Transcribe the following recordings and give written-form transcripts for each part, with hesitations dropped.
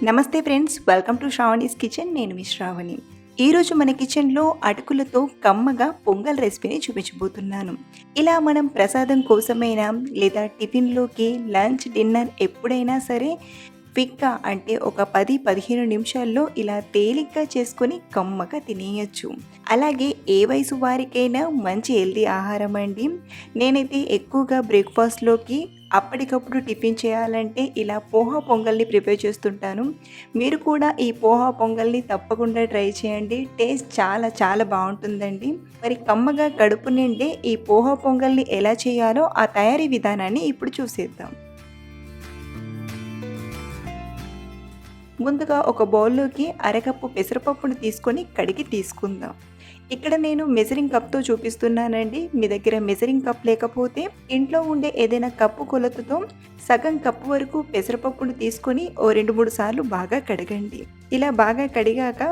నమస్తే friends, welcome to Sravani's kitchen. నేను మీ శ్రావణి. ఈరోజు మన కిచెన్లో అటుకులతో కమ్మగా పొంగల్ రెసిపీని చూపించబోతున్నాను. ఇలా మనం ప్రసాదం కోసమైనా లేదా టిఫిన్లోకి లంచ్ డిన్నర్ ఎప్పుడైనా సరే క్విక్గా అంటే ఒక 10-15 నిమిషాల్లో ఇలా తేలిగ్గా చేసుకొని కమ్మగా తినేయచ్చు. అలాగే ఏ వయసు వారికైనా మంచి హెల్తీ ఆహారం అండి. నేనైతే ఎక్కువగా బ్రేక్ఫాస్ట్లోకి అప్పటికప్పుడు టిఫిన్ చేయాలంటే ఇలా పోహా పొంగల్ని ప్రిపేర్ చేస్తుంటాను. మీరు కూడా ఈ పోహా పొంగల్ని తప్పకుండా ట్రై చేయండి. టేస్ట్ చాలా చాలా బాగుంటుందండి. మరి కమ్మగా కడుపు నిండే ఈ పోహా పొంగల్ని ఎలా చేయాలో ఆ తయారీ విధానాన్ని ఇప్పుడు చూసేద్దాం. ముందుగా ఒక బౌల్లోకి అరకప్పు పెసరపప్పును తీసుకొని కడిగి తీసుకుందాం. ఇక్కడ నేను మెజరింగ్ కప్తో చూపిస్తున్నానండి. మీ దగ్గర మెజరింగ్ కప్ లేకపోతే ఇంట్లో ఉండే ఏదైనా కప్పు కొలతతో సగం కప్పు వరకు పెసరపప్పును తీసుకొని ఓ 2-3 సార్లు బాగా కడగండి. ఇలా బాగా కడిగాక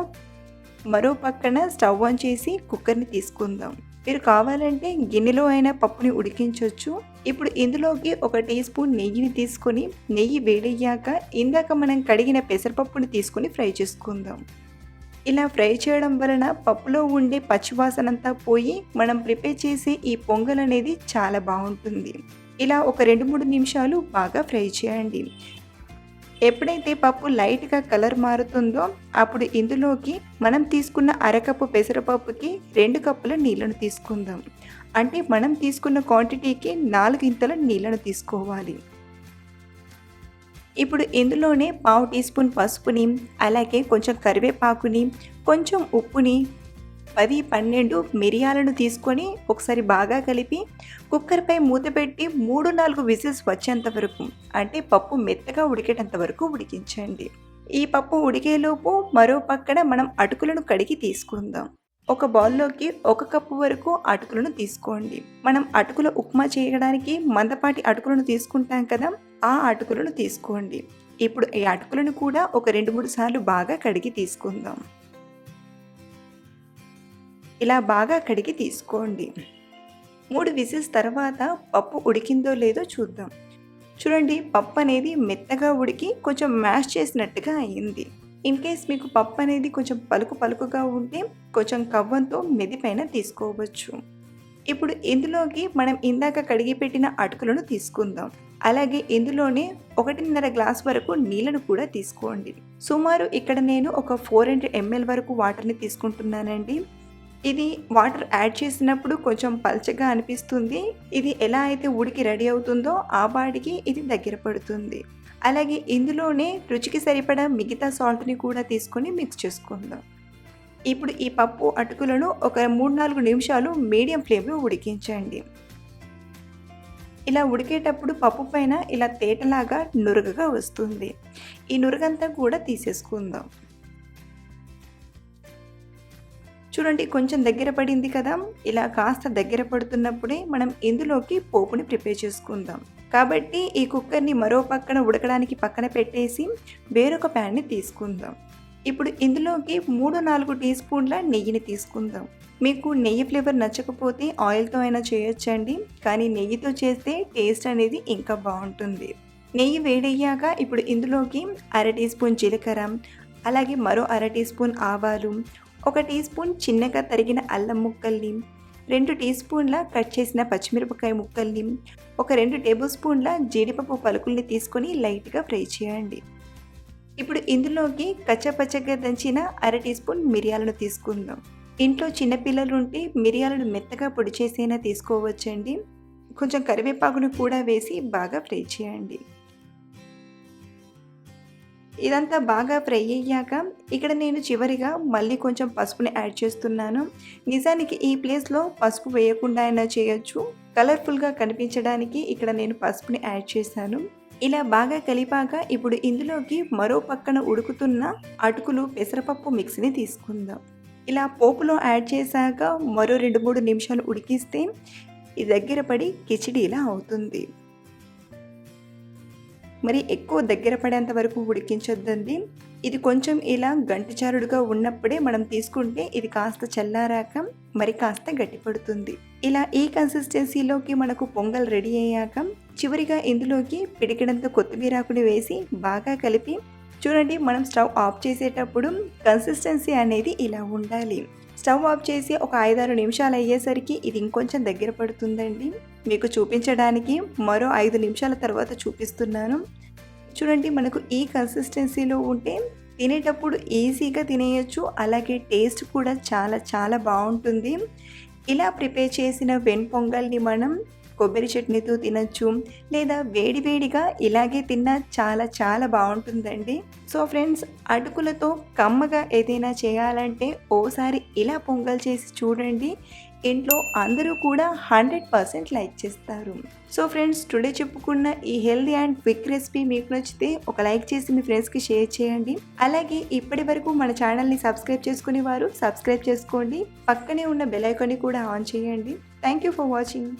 మరో పక్కన స్టవ్ ఆన్ చేసి కుక్కర్ని తీసుకుందాం. మీరు కావాలంటే గిన్నెలో అయినా పప్పుని ఉడికించవచ్చు. ఇప్పుడు ఇందులోకి ఒక టీ స్పూన్ నెయ్యిని తీసుకొని నెయ్యి వేడయ్యాక ఇందాక మనం కడిగిన పెసరపప్పుని తీసుకొని ఫ్రై చేసుకుందాం. ఇలా ఫ్రై చేయడం వలన పప్పులో ఉండే పచ్చివాసనంతా పోయి మనం ప్రిపేర్ చేసే ఈ పొంగల్ అనేది చాలా బాగుంటుంది. ఇలా ఒక 2-3 నిమిషాలు బాగా ఫ్రై చేయండి. ఎప్పుడైతే పప్పు లైట్గా కలర్ మారుతుందో అప్పుడు ఇందులోకి మనం తీసుకున్న అరకప్పు పెసరపప్పుకి 2 కప్పుల నీళ్ళను తీసుకుందాం. అంటే మనం తీసుకున్న క్వాంటిటీకి 4 ఇంతల నీళ్ళను తీసుకోవాలి. ఇప్పుడు ఇందులోనే పావు టీ స్పూన్ పసుపుని, అలాగే కొంచెం కరివేపాకుని, కొంచెం ఉప్పుని, 10-12 మిరియాలను తీసుకొని ఒకసారి బాగా కలిపి కుక్కర్పై మూత పెట్టి 3-4 విజిల్స్ వచ్చేంత వరకు అంటే పప్పు మెత్తగా ఉడికేటంత వరకు ఉడికించండి. ఈ పప్పు ఉడికేలోపు మరో పక్కన మనం అటుకులను కడిగి తీసుకుందాం. ఒక బౌల్లోకి 1 కప్పు వరకు అటుకులను తీసుకోండి. మనం అటుకుల ఉప్మా చేయడానికి మందపాటి అటుకులను తీసుకుంటాం కదా, ఆ అటుకులను తీసుకోండి. ఇప్పుడు ఈ అటుకులను కూడా ఒక 2-3 సార్లు బాగా కడిగి తీసుకుందాం. ఇలా బాగా కడిగి తీసుకోండి. 3 విజిల్స్ తర్వాత పప్పు ఉడికిందో లేదో చూద్దాం. చూడండి, పప్పు అనేది మెత్తగా ఉడికి కొంచెం మ్యాష్ చేసినట్టుగా అయ్యింది. ఇన్ కేస్ మీకు పప్పు అనేది కొంచెం పలుకుగా ఉంటే కొంచెం కవ్వంతో మెది పైన తీసుకోవచ్చు. ఇప్పుడు ఇందులోకి మనం ఇందాక కడిగి పెట్టిన అటుకులను తీసుకుందాం. అలాగే ఇందులోనే 1.5 గ్లాస్ వరకు నీళ్ళను కూడా తీసుకోండి. సుమారు ఇక్కడ నేను ఒక 400 ml వరకు వాటర్ని తీసుకుంటున్నానండి. ఇది వాటర్ యాడ్ చేసినప్పుడు కొంచెం పల్చగా అనిపిస్తుంది. ఇది ఎలా అయితే ఉడికి రెడీ అవుతుందో ఆ బాడికి ఇది దగ్గర పడుతుంది. అలాగే ఇందులోనే రుచికి సరిపడా మిగతా సాల్ట్ని కూడా తీసుకొని మిక్స్ చేసుకుందాం. ఇప్పుడు ఈ పప్పు అటుకులను ఒక 3-4 నిమిషాలు మీడియం ఫ్లేమ్లో ఉడికించండి. ఇలా ఉడికేటప్పుడు పప్పు పైన ఇలా తేటలాగా నురగగా వస్తుంది. ఈ నురగంతా కూడా తీసేసుకుందాం. చూడండి, కొంచెం దగ్గర పడింది కదా. ఇలా కాస్త దగ్గర పడుతున్నప్పుడే మనం ఇందులోకి పోపుని ప్రిపేర్ చేసుకుందాం. కాబట్టి ఈ కుక్కర్ని మరో పక్కన ఉడకడానికి పక్కన పెట్టేసి వేరొక ప్యాన్ని తీసుకుందాం. ఇప్పుడు ఇందులోకి 3-4 టీ స్పూన్ల నెయ్యిని తీసుకుందాం. మీకు నెయ్యి ఫ్లేవర్ నచ్చకపోతే ఆయిల్తో అయినా చేయొచ్చండి, కానీ నెయ్యితో చేస్తే టేస్ట్ అనేది ఇంకా బాగుంటుంది. నెయ్యి వేడయ్యాక ఇప్పుడు ఇందులోకి 1/2 టీ స్పూన్ జీలకర్ర, అలాగే మరో 1/2 టీ స్పూన్ ఆవాలు, 1 టీ స్పూన్ చిన్నగా తరిగిన అల్లం ముక్కల్ని, 2 టీ స్పూన్ల కట్ చేసిన పచ్చిమిరపకాయ ముక్కల్ని, ఒక 2 టేబుల్ స్పూన్ల జీడిపప్పు పలుకుల్ని తీసుకొని లైట్గా ఫ్రై చేయండి. ఇప్పుడు ఇందులోకి కచ్చపచ్చగా దంచిన 1/2 టీ స్పూన్ మిరియాలను తీసుకుందాం. ఇంట్లో చిన్నపిల్లలు ఉంటే మిరియాలను మెత్తగా పొడి చేసైనా తీసుకోవచ్చండి. కొంచెం కరివేపాకును కూడా వేసి బాగా ఫ్రై చేయండి. ఇదంతా బాగా ఫ్రై అయ్యాక ఇక్కడ నేను చివరిగా మళ్ళీ కొంచెం పసుపుని యాడ్ చేస్తున్నాను. నిజానికి ఈ ప్లేస్లో పసుపు వేయకుండా అయినా చేయొచ్చు. కలర్ఫుల్గా కనిపించడానికి ఇక్కడ నేను పసుపుని యాడ్ చేశాను. ఇలా బాగా కలిపాక ఇప్పుడు ఇందులోకి మరో పక్కన ఉడుకుతున్న అటుకులు పెసరపప్పు మిక్స్ని తీసుకుందాం. ఇలా పోపులో యాడ్ చేశాక మరో 2-3 నిమిషాలు ఉడికిస్తే ఇది దగ్గర పడి కిచిడీలా అవుతుంది. మరి ఎక్కువ దగ్గర పడేంత వరకు ఉడికించొద్దండి. ఇది కొంచెం ఇలా గంటిచారుడుగా ఉన్నప్పుడే మనం తీసుకుంటే ఇది కాస్త చల్లారాక మరి కాస్త గట్టిపడుతుంది. ఇలా ఈ కన్సిస్టెన్సీలోకి మనకు పొంగల్ రెడీ అయ్యాక చివరిగా ఇందులోకి పిడికిడంత కొత్తిమీరాకుని వేసి బాగా కలిపి చూడండి, మనం స్టవ్ ఆఫ్ చేసేటప్పుడు కన్సిస్టెన్సీ అనేది ఇలా ఉండాలి. స్టవ్ ఆఫ్ చేసి ఒక 5-6 నిమిషాలు అయ్యేసరికి ఇది ఇంకొంచెం దగ్గర పడుతుందండి. మీకు చూపించడానికి మరో 5 నిమిషాల తర్వాత చూపిస్తున్నాను. చూడండి, మనకు ఈ కన్సిస్టెన్సీలో ఉంటే తినేటప్పుడు ఈజీగా తినేయొచ్చు. అలాగే టేస్ట్ కూడా చాలా చాలా బాగుంటుంది. ఇలా ప్రిపేర్ చేసిన వెణ్పొంగల్ని మనం కొబ్బరి చట్నీతో తినచ్చు, లేదా వేడివేడిగా ఇలాగే తిన్నా చాలా చాలా బాగుంటుందండి. సో ఫ్రెండ్స్, అటుకులతో కమ్మగా ఏదైనా చేయాలంటే ఓసారి ఇలా పొంగల్ చేసి చూడండి. ఇంట్లో అందరూ కూడా 100% లైక్ చేస్తారు. సో ఫ్రెండ్స్, టుడే చెప్పుకున్న ఈ హెల్దీ అండ్ క్విక్ రెసిపీ మీకు నచ్చితే ఒక లైక్ చేసి మీ ఫ్రెండ్స్కి షేర్ చేయండి. అలాగే ఇప్పటి వరకు మన ఛానల్ని సబ్స్క్రైబ్ చేసుకునే వారు సబ్స్క్రైబ్ చేసుకోండి. పక్కనే ఉన్న బెల్ ఐకాన్ని కూడా ఆన్ చేయండి. Thank you for watching.